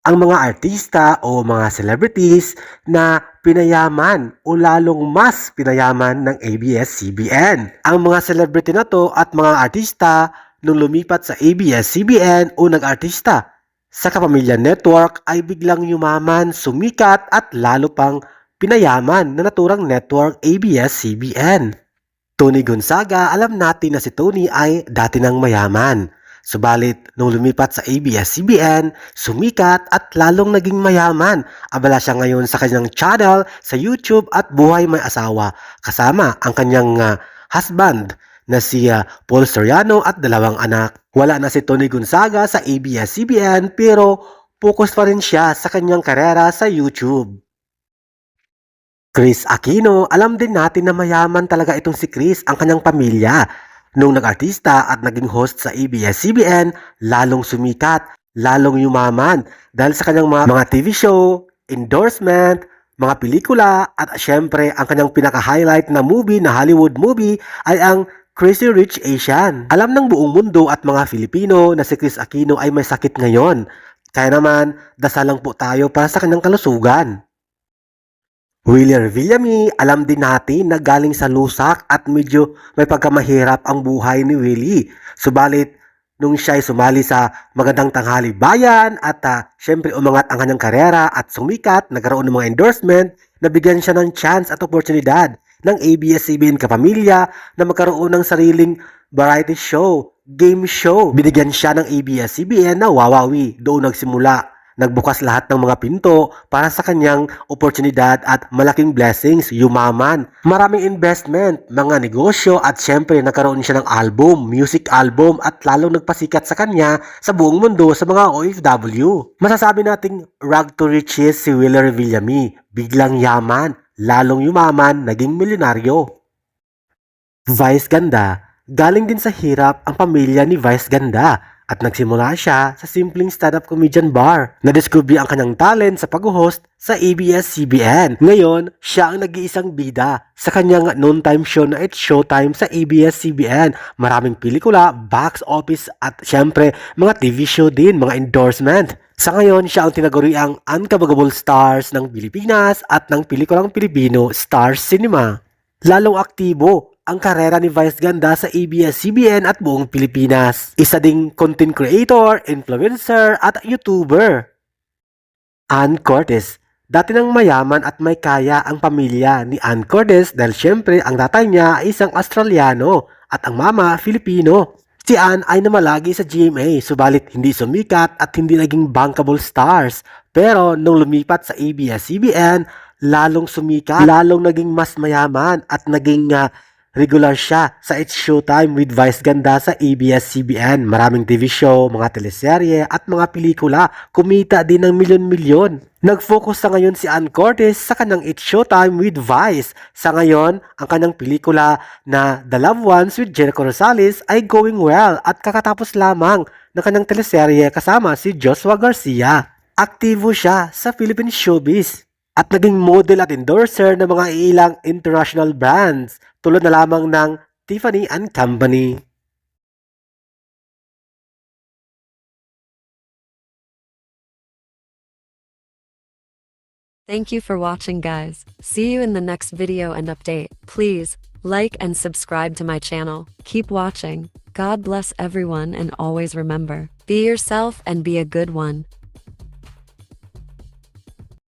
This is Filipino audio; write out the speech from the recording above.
ang mga artista o mga celebrities na pinayaman o lalong mas pinayaman ng ABS-CBN. Ang mga celebrity na to at mga artista nung lumipat sa ABS-CBN o nag-artista sa Kapamilya Network ay biglang yumaman, sumikat at lalo pang pinayaman na naturang network ABS-CBN. Tony Gonzaga, alam natin na si Tony ay dati ng mayaman. Subalit, nung lumipat sa ABS-CBN, sumikat at lalong naging mayaman. Abala siya ngayon sa kanyang channel sa YouTube at buhay may asawa, kasama ang kanyang husband na si Paul Soriano at 2 anak. Wala na si Tony Gonzaga sa ABS-CBN pero focus pa rin siya sa kanyang karera sa YouTube. Chris Aquino, alam din natin na mayaman talaga itong si Chris, ang kanyang pamilya. Nung nag-artista at naging host sa ABS-CBN, lalong sumikat, lalong yumaman dahil sa kanyang mga TV show, endorsement, mga pelikula at syempre ang kanyang pinaka-highlight na movie na Hollywood movie ay ang Crazy Rich Asian. Alam ng buong mundo at mga Filipino na si Chris Aquino ay may sakit ngayon. Kaya naman, dasal lang po tayo para sa kanyang kalusugan. Willie Villami, alam din natin na galing sa lusak at medyo may pagkamahirap ang buhay ni Willie. Subalit, nung siya ay sumali sa Magandang Tanghali Bayan at syempre umangat ang kanyang karera at sumikat, nagkaroon ng mga endorsement, nabigyan siya ng chance at oportunidad ng ABS-CBN Kapamilya na magkaroon ng sariling variety show, game show. Binigyan siya ng ABS-CBN na Wawawi. Doon nagsimula. Nagbukas lahat ng mga pinto para sa kanyang oportunidad at malaking blessings, yumaman. Maraming investment, mga negosyo at syempre nagkaroon siya ng album, music album at lalong nagpasikat sa kanya sa buong mundo sa mga OFW. Masasabi nating rag to riches si Willie Villami. Biglang yaman, lalong yumaman, naging milyonaryo. Vice Ganda, galing din sa hirap ang pamilya ni Vice Ganda. At nagsimula siya sa simpleng stand-up comedian bar. Nadiskubre ang kanyang talent sa pag-host sa ABS-CBN. Ngayon, siya ang nag-iisang bida sa kanyang noontime show na It's Showtime sa ABS-CBN. Maraming pelikula, box office at syempre mga TV show din, mga endorsement. Sa ngayon, siya ang tinaguriang Uncabagable Stars ng Pilipinas at ng pelikulang Pilipino Stars Cinema. Lalong aktibo ang karera ni Vice Ganda sa ABS-CBN at buong Pilipinas. Isa ding content creator, influencer at YouTuber. Ann Curtis. Dati nang mayaman at may kaya ang pamilya ni Ann Curtis dahil syempre ang tatay niya ay isang Australiano at ang mama Filipino. Si Ann ay namalagi sa GMA, subalit hindi sumikat at hindi naging bankable stars. Pero nung lumipat sa ABS-CBN, lalong sumikat, lalong naging mas mayaman at naging regular siya sa It's Showtime with Vice Ganda sa ABS-CBN. Maraming TV show, mga teleserye at mga pelikula. Kumita din ng milyon-milyon. Nag-focus sa ngayon si Ann Curtis sa kanyang It's Showtime with Vice. Sa ngayon, ang kanyang pelikula na The Loved Ones with Jericho Rosales ay going well at kakatapos lamang ng kanyang teleserye kasama si Joshua Garcia. Aktibo siya sa Philippine showbiz at naging model at endorser ng mga ilang international brands tulad na lamang ng Tiffany & Company. Thank you for watching, guys. See you in the next video and update. Please like and subscribe to my channel. Keep watching. God bless everyone and always remember, be yourself and be a good one.